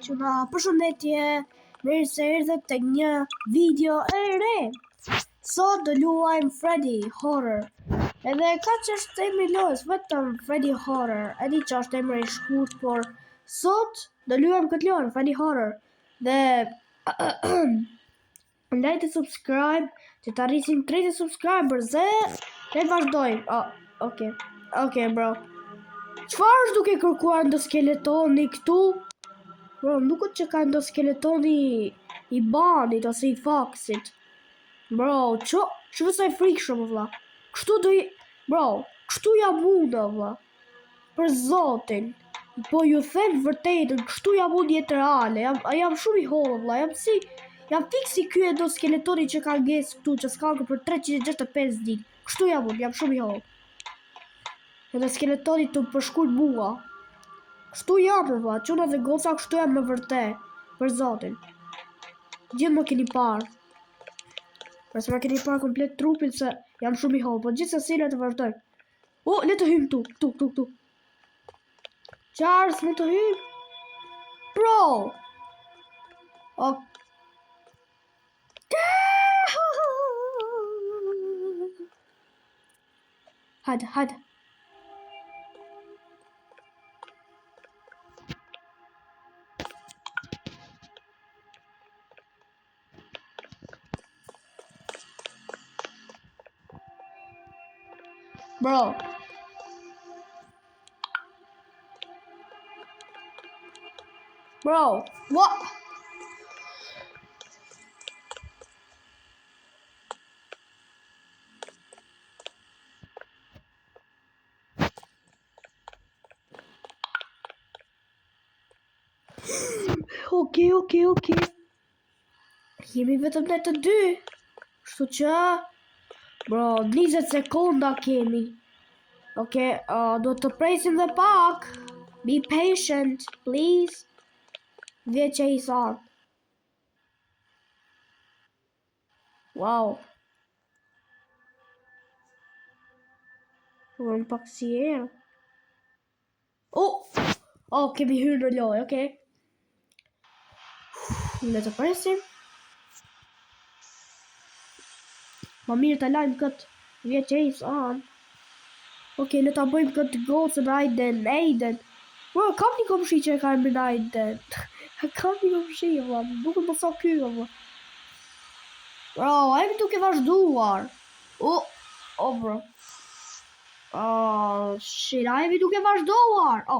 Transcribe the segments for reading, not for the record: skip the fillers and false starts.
Quna, përshëndetje, mirë se erdhët tek një video e re. Sot do luajmë Freddy Horror. Edhe ka që është emri lojës, vetëm Freddy Horror. E di që është emri i shkurt, por sot do luajmë këtë lojë, Freddy Horror. Dhe ndaj të subscribe, që të arrisim 30 subscribers dhe ne vazhdojmë. Okay, bro. Çfarë është duke kërkuar ndo skeletoni këtu? Bro, nuk është që ka ndo skeletoni i banit ose i faksit. Bro, që vësaj frikshëm, vëlla. Kështu do i... Bro, kështu jam unë, vëlla. Për zotin. Po ju them vërtetën, kështu jam unë jetë reale. Jam shumë i hollë, vëlla. Jam fiksi ky e do skeletoni që ka ngesë këtu, që s'ka për 365 ditë. Kështu jam unë, jam shumë i hollë. Edhe skeletoni të përshkurt mua. Kështu jam, vëlla, quna dhe goca, kështu jam me vërtet. Për zotin. Gjithë më keni parë. Përse më keni parë komplet trupin se jam shumë i hollë. Po gjithë se si le të vazhdoj. Le të hymë tu. Charles, le të hymë. Bro! Hajde. Bro. What? Okay. Jemi vetëm ne të dy. Kështu që... Bro, 20 sekonda kemi. Do të presim dhe pak. Be patient, please. Dhe që i son. Wow. Vërëm pak si erë. Kemi hyrë në lojë, Le të presim. Ma mirë të lajmë këtë VHS on. Le të bëjmë këtë gocën Aiden. Bro, kam një komshi që e ka emrin Aiden. Kam një komshi, vëlla. Nuk më sa ky, vëlla. Bro, a jemi duke vazhduar. Bro. Shit, a jemi duke vazhduar. Bro.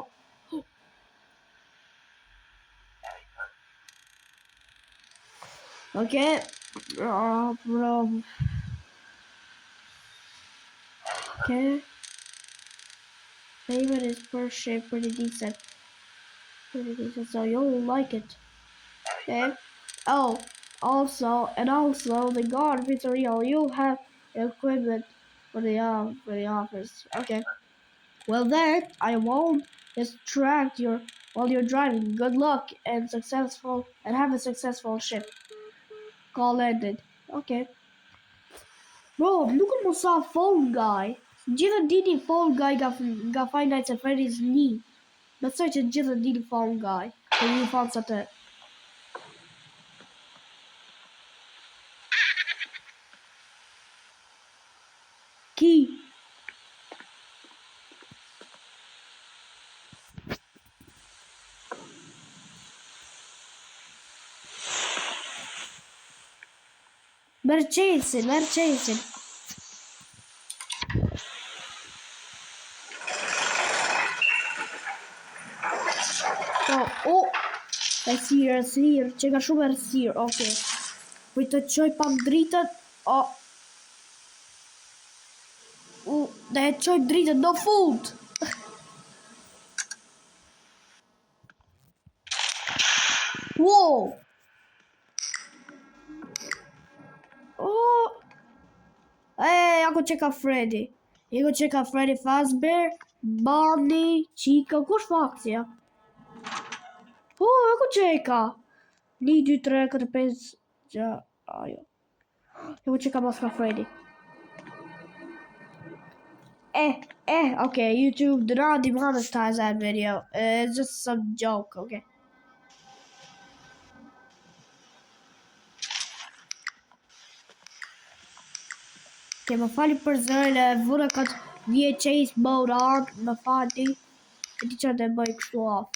Favorite is per shape, pretty decent. So you'll like it. Also, the guard is real. You have equipment for the office. Well then, I won't distract you while you're driving. Good luck and have a successful ship. Call ended. Bro, nuk më sa Fall Guy. Gjithë dini Fall Guy nga Five Nights at Freddy's 1. Besoj që gjithë dini Fall Guy. Për një fansë atë. Ki. Merë qesin. Rësirë, që ka shumë rësirë, Për të qoj pak dritët, dhe e qoj dritët në fund. Wow! Ako që ka Freddy. Fazbear, Barney, Chica, kush faksja? Ako që ka? 1, 2, 3, 4, 5, 6, ajo. Ako që ka maska Freddy. Okay, YouTube, do not demonetize that video. It's just some joke, okay? Ke më fali për zërën e vura këtë VHS mode on, më fali. E ti që të bëj kështu off.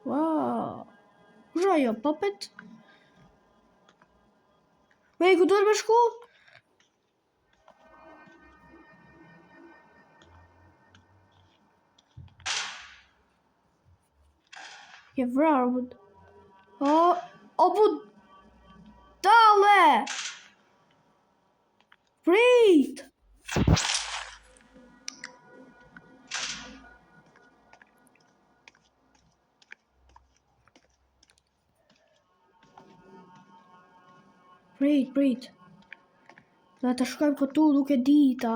Wow. Kusha jo, puppet? Me ku duhet me shku? Ke vrarë, o bu... Dale! Prit! Prit. Dhe të shkojmë këtu duke dita.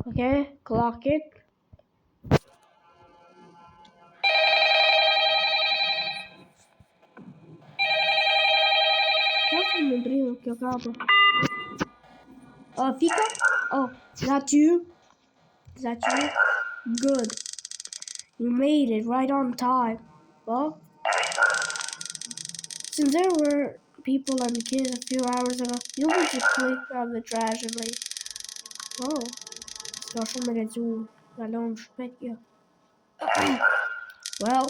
Okay, clock it. Qësë më ndrinë kjo kapë? Fika? Oh, that you? Good. You made it right on time. Well, since there were people and kids a few hours ago, you need to clean up the trash and like... Oh, ska shumë me lezu. Galon shpet jo. Well,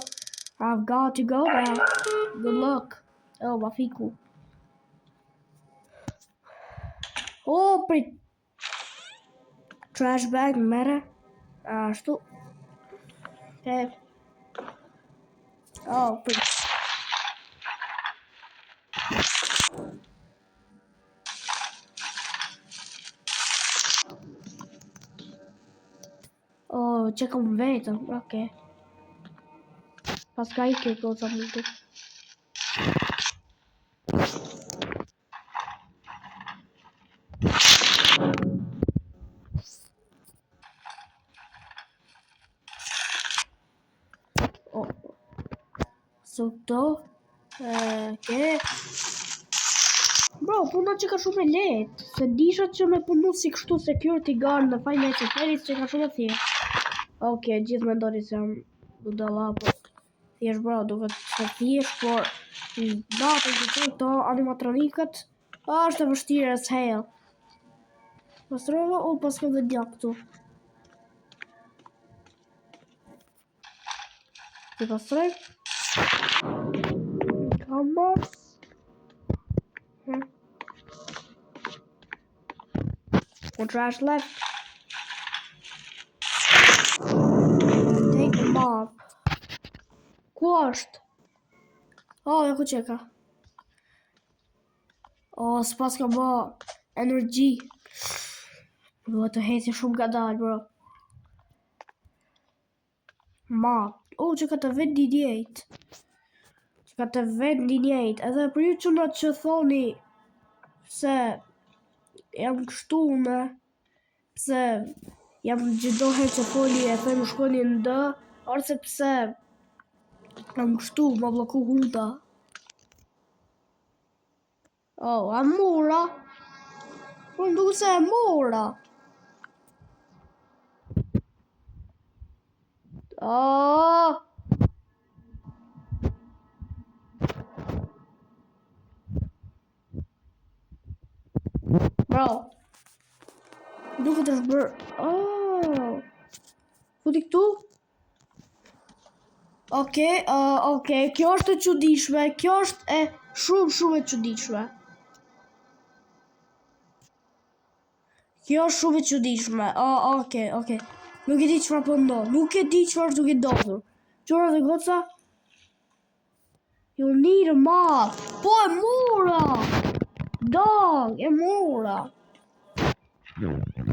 I've got to go now. Good luck. Oh, ma fiku. Oh, prit. Trash bag mere. Ashtu. Okay. Oh, prit. Oh, që kom vetëm. Okay. Pas ka I ke goza multi. Oh. So këto. Okay. Bro, puna që ka shumë e letë. Se disha që me punu si kështu security guard në Financial Fairies që ka shumë e thjesht. Okay, gjithë me ndoni se jam budala, po thjesht bro, duke të thjesht, por datën që të këto animatronikët është e vështirë as hell. Pastrova, pas ka dhe djak këtu. Ti pastroj? Kamba. One trash left. Take them off. Ku është? Oh, e ku qeka. Oh, s'pas ka ba energy. Duhet të heci shumë ka dalë, bro. Map. Oh, që ka të vend njët. Edhe për ju që në që thoni se jam kështu me pse jam gjithdoher që thoni e thëmë shkoni në dë, arse pse jam kështu ma bloku huta. Oh, a mora? Po më duke se e mora. Oh! Bro. Duke të shbër. Oh. Futi këtu? Okej, kjo është e çuditshme. Kjo është e shumë e çuditshme. Kjo është shumë e çuditshme. Okej. Nuk e di çfarë po ndodh. Nuk e di çfarë është duke ndodhur. Çora dhe goca. You need a map. Po e mora. Dog, e mora.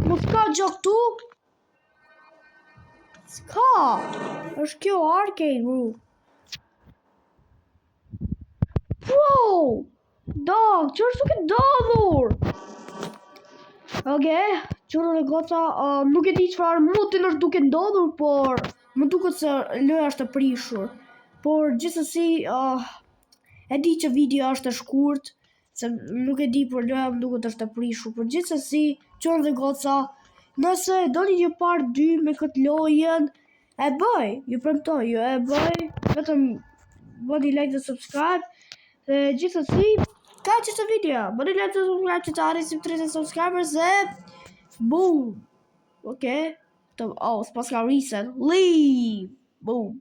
Mos ka gjë këtu? S'ka. Është kjo arcade, bro. Wow! Dog, që është duke ndodhur? Okej, qërë dhe goca, nuk e di çfarë mutin është duke ndodhur, por më duket se loja është e prishur. Por gjithsesi, e di që video është e shkurt, se nuk e di, por loja më duket është e prishur. Por gjithsesi, qërë dhe goca, nëse doni një part 2 me këtë lojen, e bëj, ju premtoj, ju e bëj, vetëm bëni like dhe subscribe. Dhe gjithsesi, ka që të video. Bëni like dhe subscribe që të arrisim 30 subscribers dhe boom. Okay. Oh, s'pas ka reset. Leave. Boom.